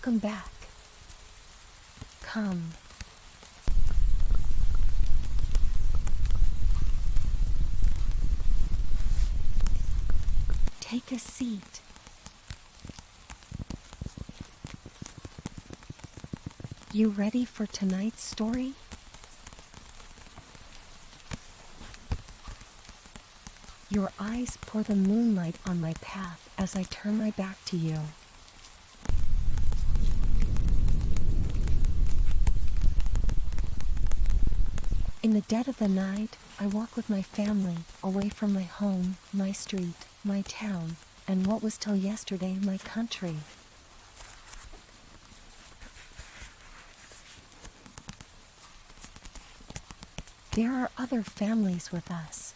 Welcome back. Come. Take a seat. You ready for tonight's story? Your eyes pour the moonlight on my path as I turn my back to you. In the dead of the night, I walk with my family, away from my home, my street, my town, and what was till yesterday my country. There are other families with us,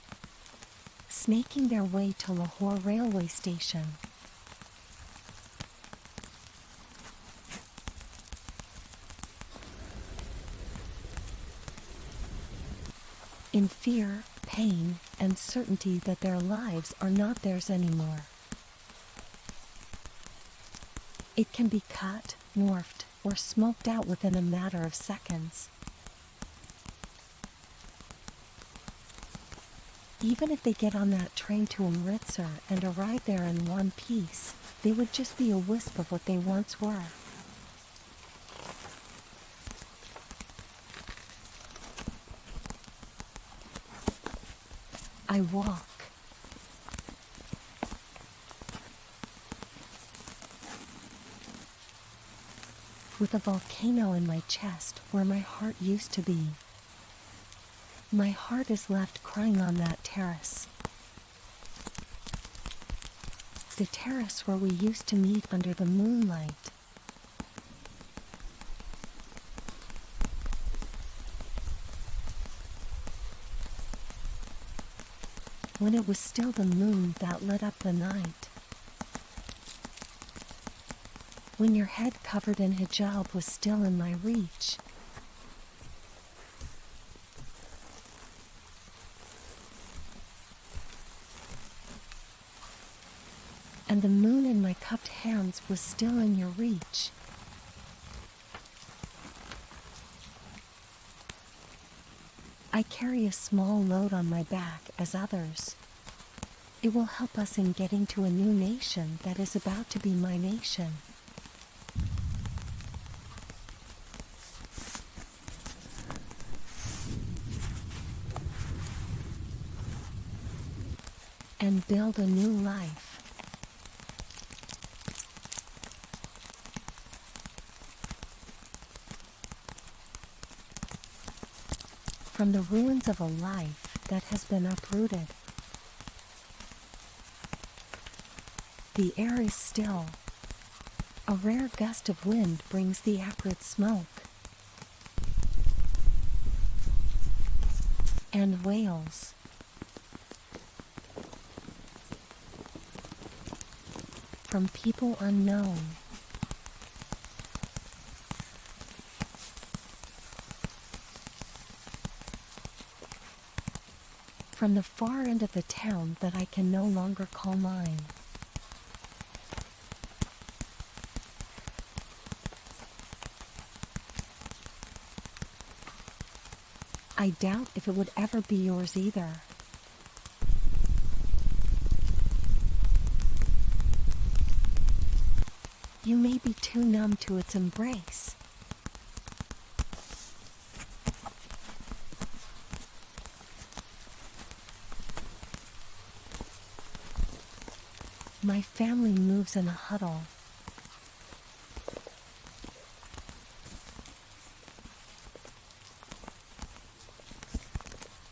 snaking their way to Lahore railway station. In fear, pain, and certainty that their lives are not theirs anymore. It can be cut, morphed, or smoked out within a matter of seconds. Even if they get on that train to Amritsar and arrive there in one piece, they would just be a wisp of what they once were. I walk. With a volcano in my chest where my heart used to be. My heart is left crying on that terrace. The terrace where we used to meet under the moonlight. When it was still the moon that lit up the night. When your head covered in hijab was still in my reach. And the moon in my cupped hands was still in your reach. I carry a small load on my back as others. It will help us in getting to a new nation that is about to be my nation. And build a new life. From the ruins of a life that has been uprooted. The air is still. A rare gust of wind brings the acrid smoke. And wails. From people unknown. From the far end of the town that I can no longer call mine. I doubt if it would ever be yours either. You may be too numb to its embrace. My family moves in a huddle.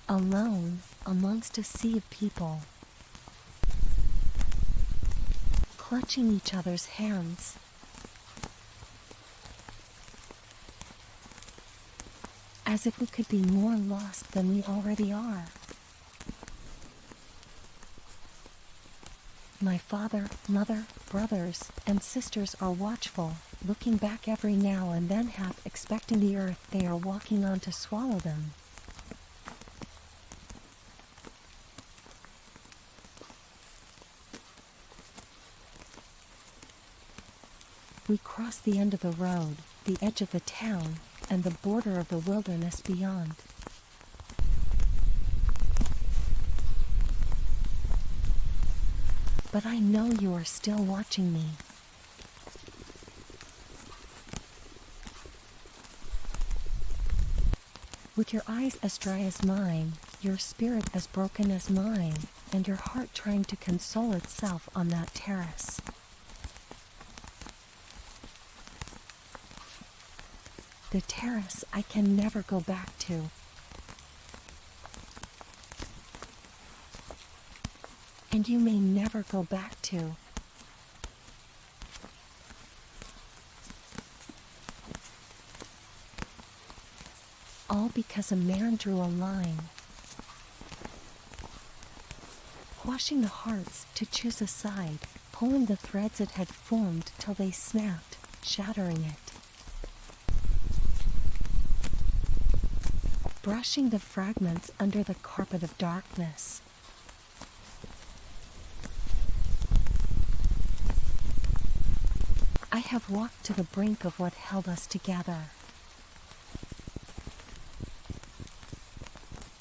Alone amongst a sea of people. Clutching each other's hands. As if we could be more lost than we already are. My father, mother, brothers, and sisters are watchful, looking back every now and then half expecting the earth they are walking on to swallow them. we cross the end of the road, the edge of the town, and the border of the wilderness beyond. But I know you are still watching me. With your eyes as dry as mine, your spirit as broken as mine, and your heart trying to console itself on that terrace. The terrace I can never go back to. And you may never go back to. All because a man drew a line, quashing the hearts to choose a side, pulling the threads it had formed till they snapped, shattering it. Brushing the fragments under the carpet of darkness. I have walked to the brink of what held us together.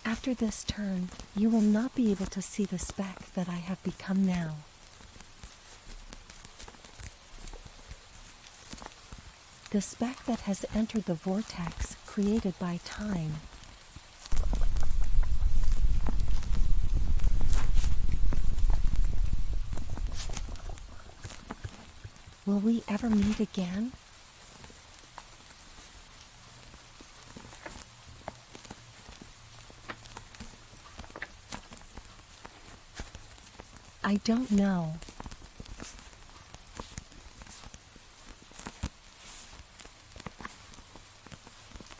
After this turn, you will not be able to see the speck that I have become now. The speck that has entered the vortex created by time. Will we ever meet again? I don't know.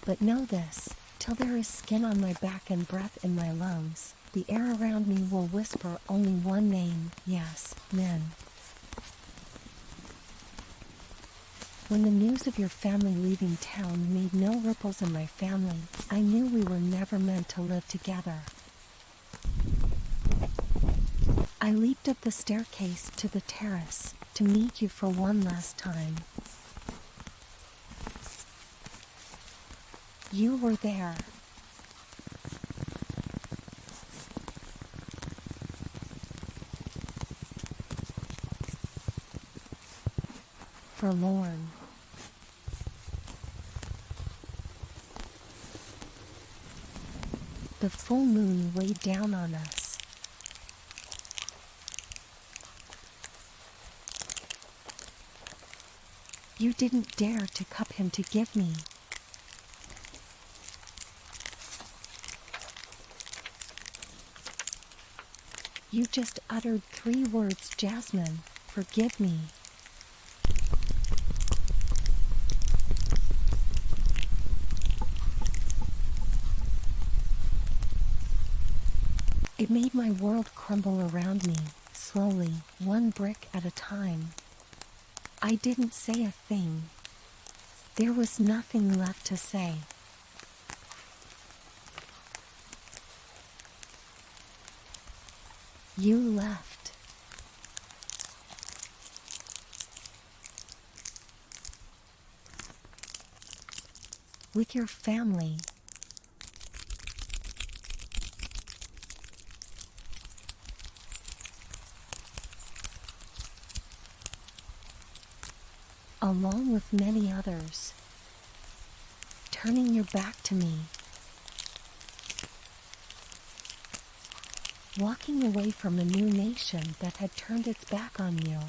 But know this, till there is skin on my back and breath in my lungs, the air around me will whisper only one name, yes, Min. When the news of your family leaving town made no ripples in my family, I knew we were never meant to live together. I leaped up the staircase to the terrace to meet you for one last time. You were there. Forlorn. The full moon weighed down on us. You didn't dare to cup him to give me. You just uttered 3 words, Jasmine, forgive me. It made my world crumble around me, slowly, one brick at a time. I didn't say a thing. There was nothing left to say. You left. With your family. Along with many others, turning your back to me, walking away from a new nation that had turned its back on you.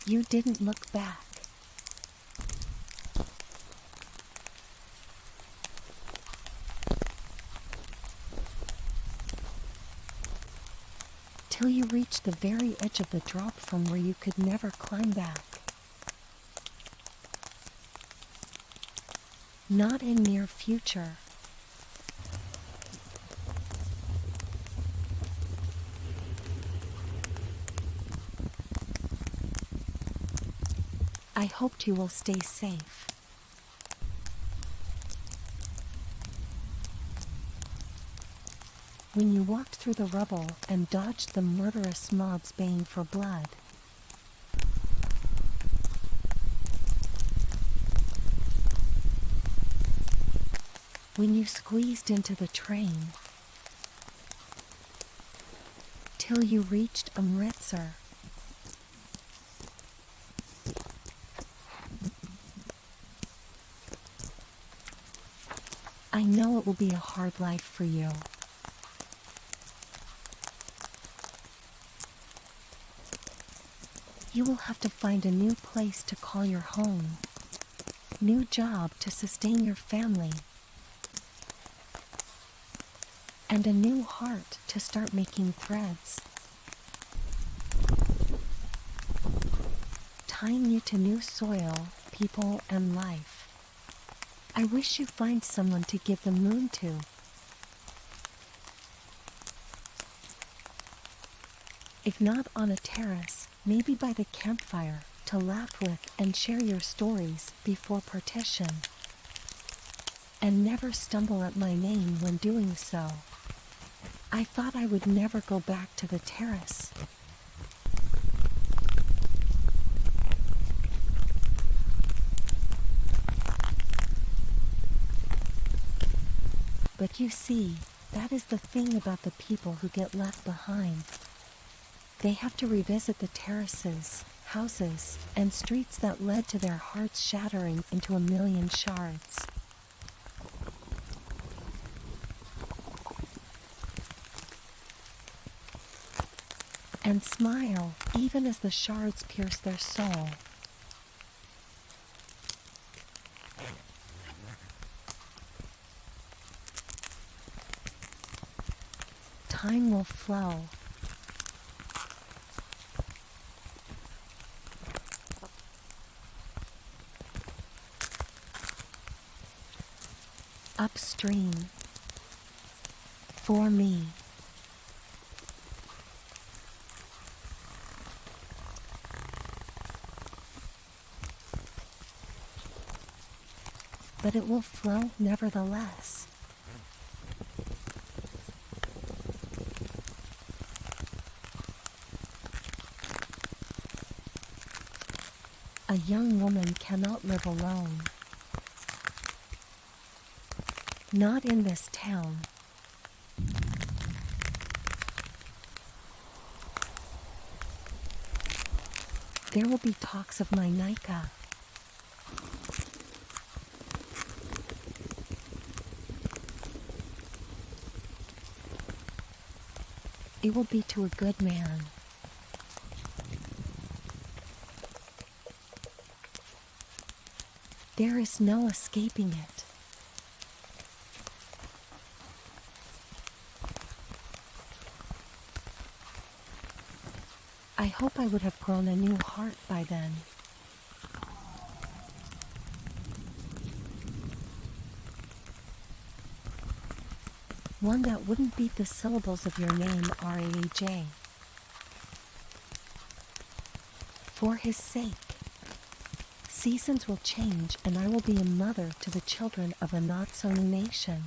You didn't look back. Till you reached the very edge of the drop from where you could never climb back. Not in near future. I hoped you will stay safe. when you walked through the rubble and dodged the murderous mobs baying for blood. When you squeezed into the train, till you reached Amritsar. I know it will be a hard life for you. You will have to find a new place to call your home, new job to sustain your family, and a new heart to start making threads, tying you to new soil, people, and life. I wish you find someone to give the moon to. If not on a terrace, maybe by the campfire, to laugh with and share your stories before partition. And never stumble at my name when doing so. I thought I would never go back to the terrace. But you see, that is the thing about the people who get left behind. They have to revisit the terraces, houses, and streets that led to their hearts shattering into a million shards. And smile, even as the shards pierce their soul. Time will flow. Upstream. For me. But it will flow nevertheless. A young woman cannot live alone. Not in this town. There will be talks of my Nika. It will be to a good man. There is no escaping it. I hope I would have grown a new heart by then. One that wouldn't beat the syllables of your name, Raj. For his sake. Seasons will change and I will be a mother to the children of a not-so-new nation.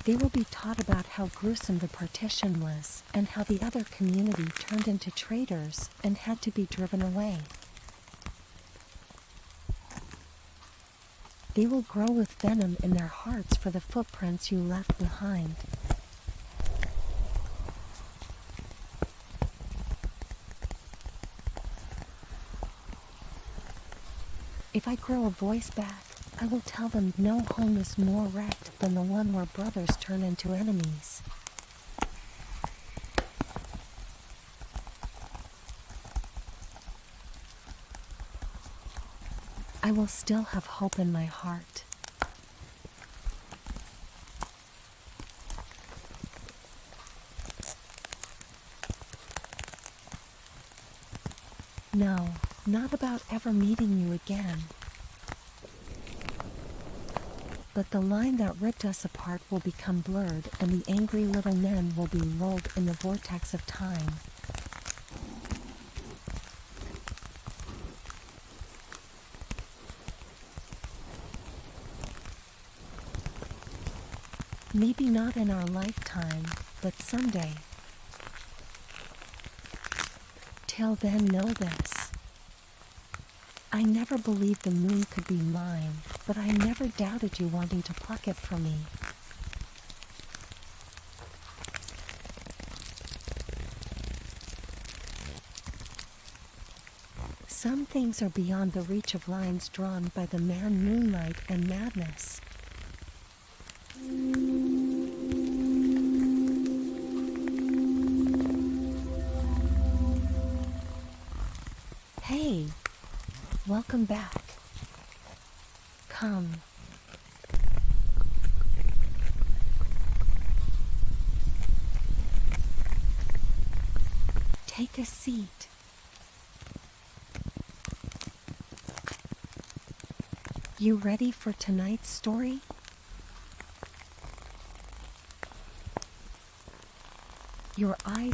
They will be taught about how gruesome the partition was and how the other community turned into traitors and had to be driven away. They will grow with venom in their hearts for the footprints you left behind. If I grow a voice back, I will tell them no home is more wrecked than the one where brothers turn into enemies. I will still have hope in my heart. No, not about ever meeting you again. But the line that ripped us apart will become blurred and the angry little men will be lulled in the vortex of time. Maybe not in our lifetime, but someday. Till then, know this. I never believed the moon could be mine, but I never doubted you wanting to pluck it from me. Some things are beyond the reach of lines drawn by the man, moonlight, and madness. Hey, welcome back. Come. Take a seat. You ready for tonight's story? Your eyes